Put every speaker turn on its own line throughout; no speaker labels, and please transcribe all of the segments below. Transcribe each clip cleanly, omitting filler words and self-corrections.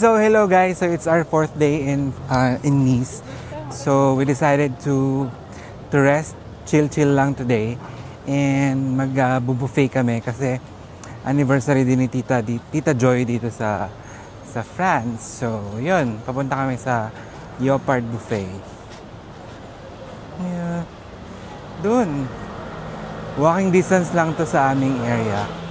So hello guys, so it's our fourth day in Nice. So we decided to rest, chill lang today, and mag-buffet kami kasi anniversary din ni Tita Joy dito sa France. So yun, papunta kami sa Leopard Buffet. Yeah. Dun. Walking distance lang to sa aming area.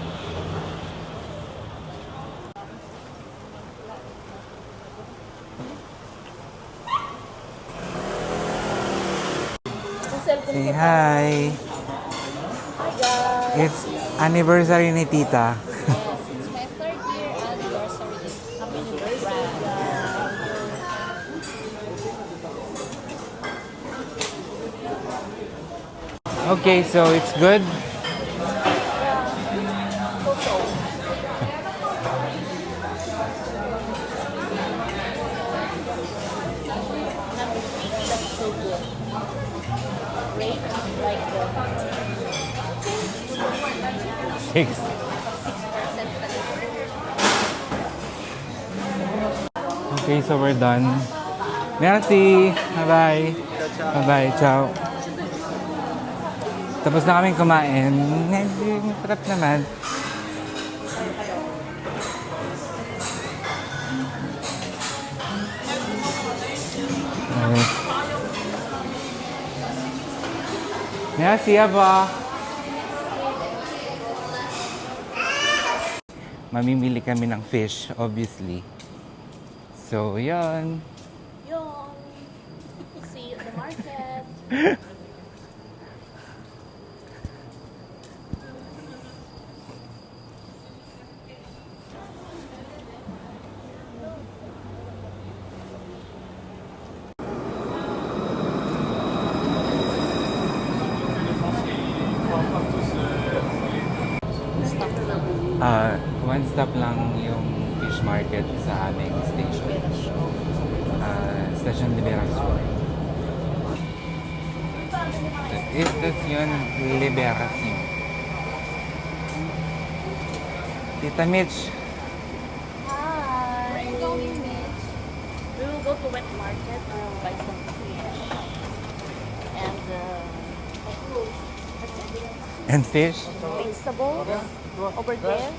Say hi.
Hi guys.
It's anniversary ni Tita.
Yes, it's my third year anniversary. Happy New Year.
Okay, so it's good.
So. That's so good. Rate like the
6. Okay, so we're done. Merci. Bye-bye. Bye-bye. Ciao. Tapos na kaming kumain. Masarap naman. Merci, Ava. Mamimili kami ng fish, obviously. So, yan.
Yun. See you at the market.
One stop lang yung fish market sa aming station. Station Liberación. Station Liberación. Tita Mitch.
Hi. Where are you going, Mitch? We will go to wet market. We will buy some fish.
And fish?
Vegetables over there.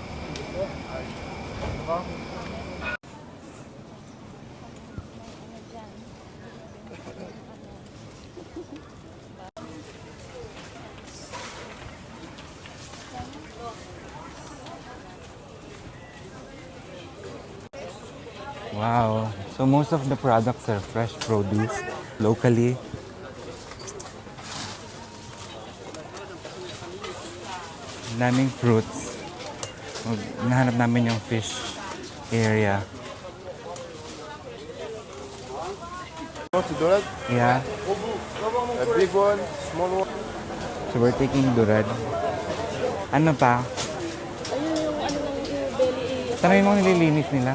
Wow. So most of the products are fresh produce locally. Daming fruits. Nahanap namin yung fish area.
Dorad?
Yeah.
A big one, small one.
So we're taking durad. Ano pa?
Ayun yung ano ng belly.
Tanong yung mga nililinis nila.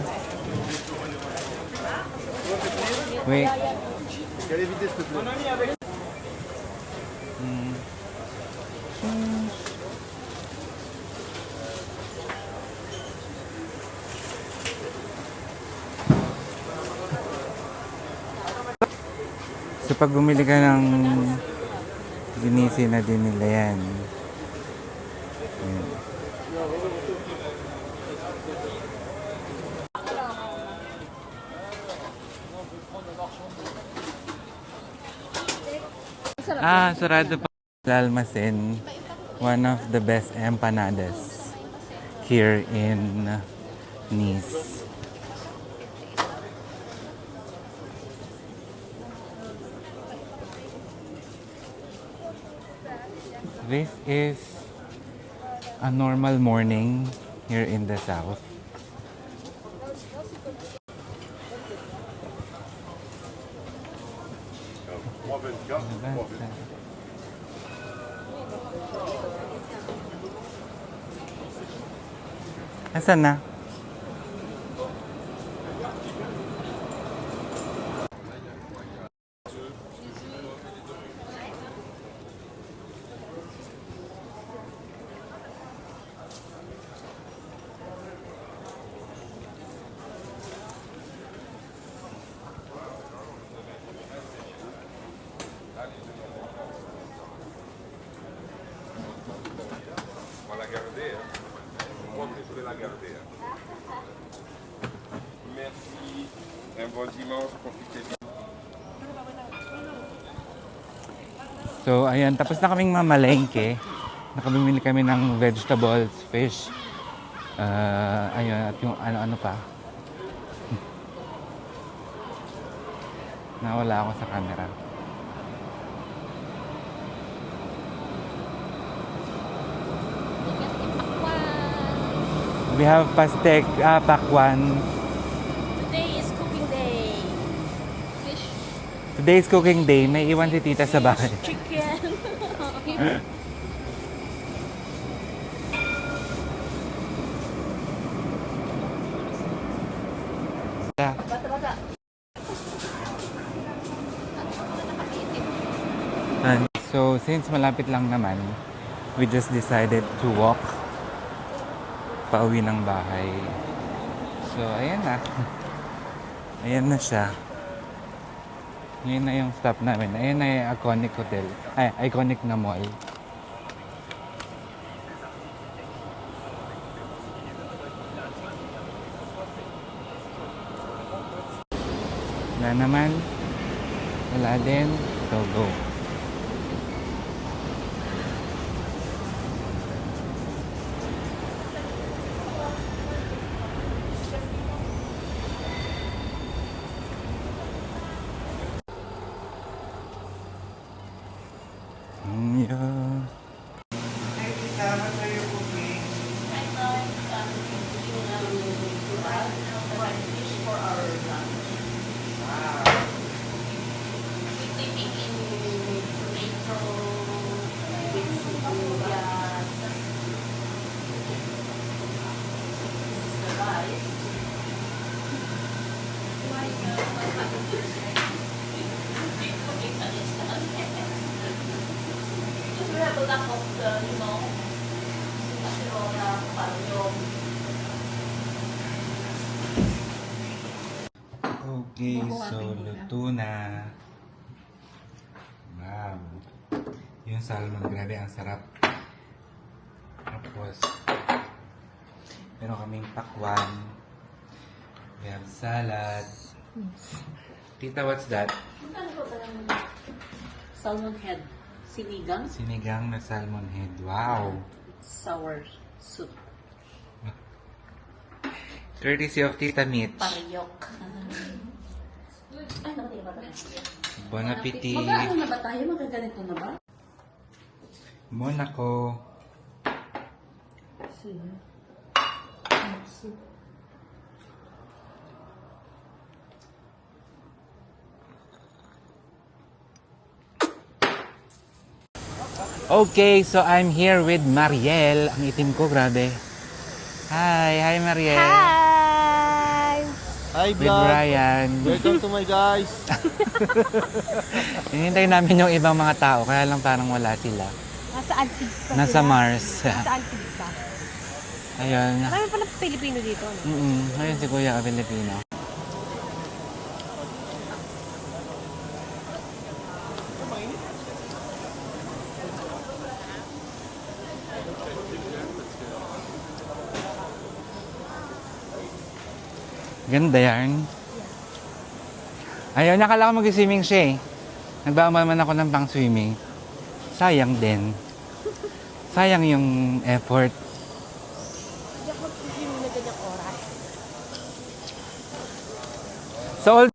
Wait.
Quelle éviter s'il te plaît?
So pag bumili ka ng linisin na din nila yan. Ayan. Sarado pa Almacen. One of the best empanadas here in Nice. This is a normal morning here in the south. Asan na?
un bon dimanche, profitez bien.
So, ayan, tapos na kaming mamalengke. Nakabimili kami ng vegetables, fish, ayun, at yung ano-ano pa. Nawala ako sa camera. We have pastek, pakwan.
Today is cooking day. Fish,
Today is cooking day. May iwan si tita sa bahay.
chicken. Bata-bata.
And so, since malapit lang naman, we just decided to walk pauwi ng bahay. So, ayan na. Ayan na siya. Ngayon na yung stop namin. Ayan na yung Iconic Hotel. Ay, Iconic na mall. Wala naman. Wala din. So, go. Yeah. Okay, so luto na. Wow. Yung salmon, grabe ang sarap. Tapos, meron kaming pakwan. We have salad. Tita, what's that?
Salmon head. Sinigang.
Sinigang na salmon head. Wow.
Sour soup.
Courtesy of Tita Mitch.
Pariyok. Ay, nakatiya ba tayo?
Bon appetit.
Mag-ano na ba tayo? Magaganito na ba?
Monaco. Okay, so I'm here with Mariel. Ang itim ko, grabe. Hi Mariel.
Hi!
Hi,
With Brian.
Welcome to my guys.
Hinihintay namin yung ibang mga tao, kaya lang parang wala sila.
Nasa Antigs pa
Nasa
sila.
Mars.
Nasa Antigs pa.
Ayun.
Marami pala Pilipino dito. No?
Ayun si Kuya Pilipino. Ganda yan. Ayaw, nakala ko mag-swimming siya eh. Nagbaman ako ng pang-swimming. Sayang din. Sayang yung effort.
Hindi ako mag-swimming na ganyang oras.
So,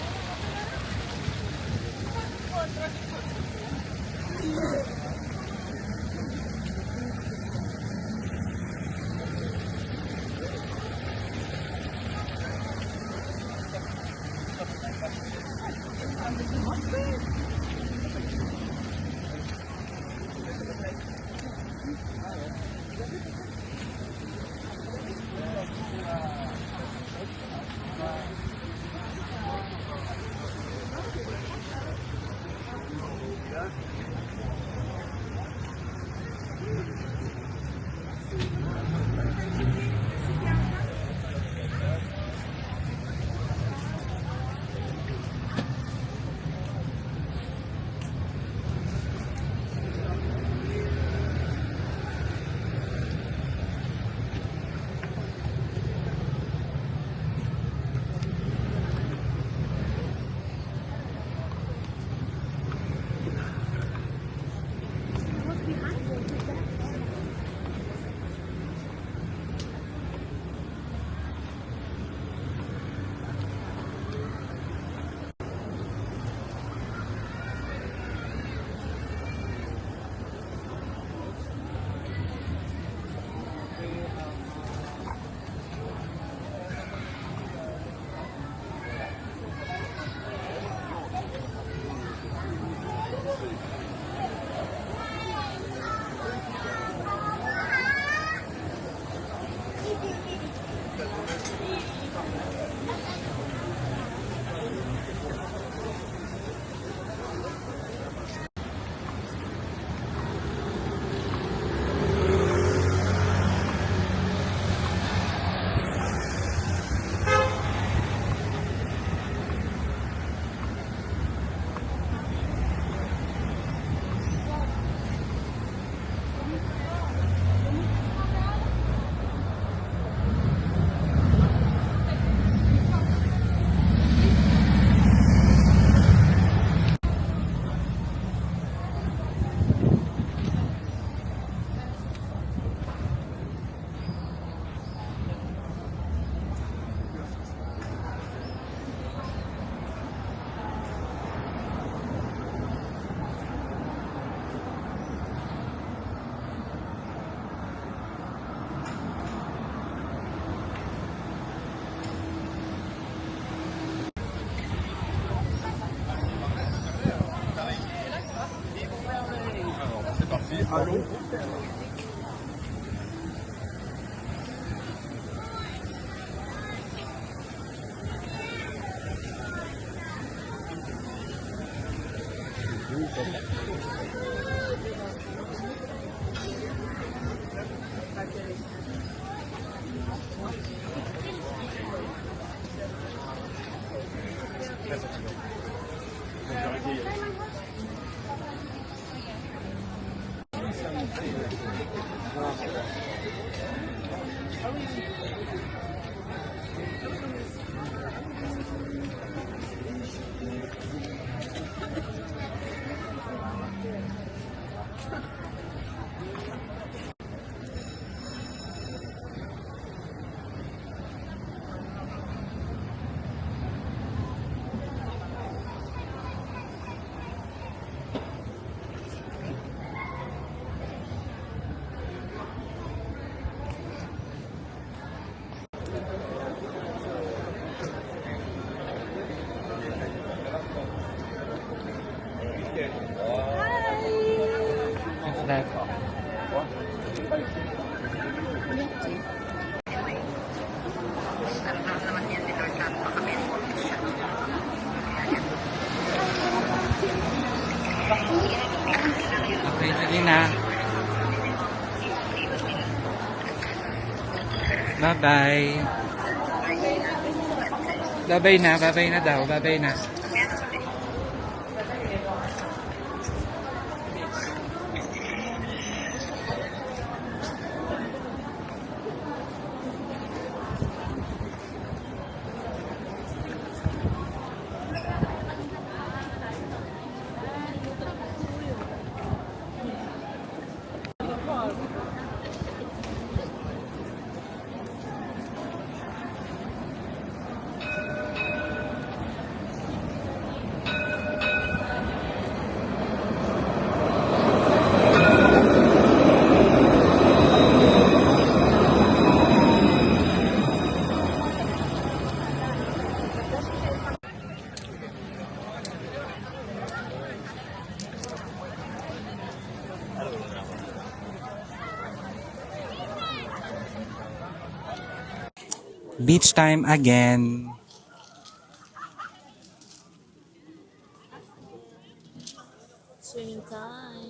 What's that? Okay, sige na. Bye-bye. Bye-bye na, bye-bye na daw, bye-bye na. Beach time again.
Swimming time.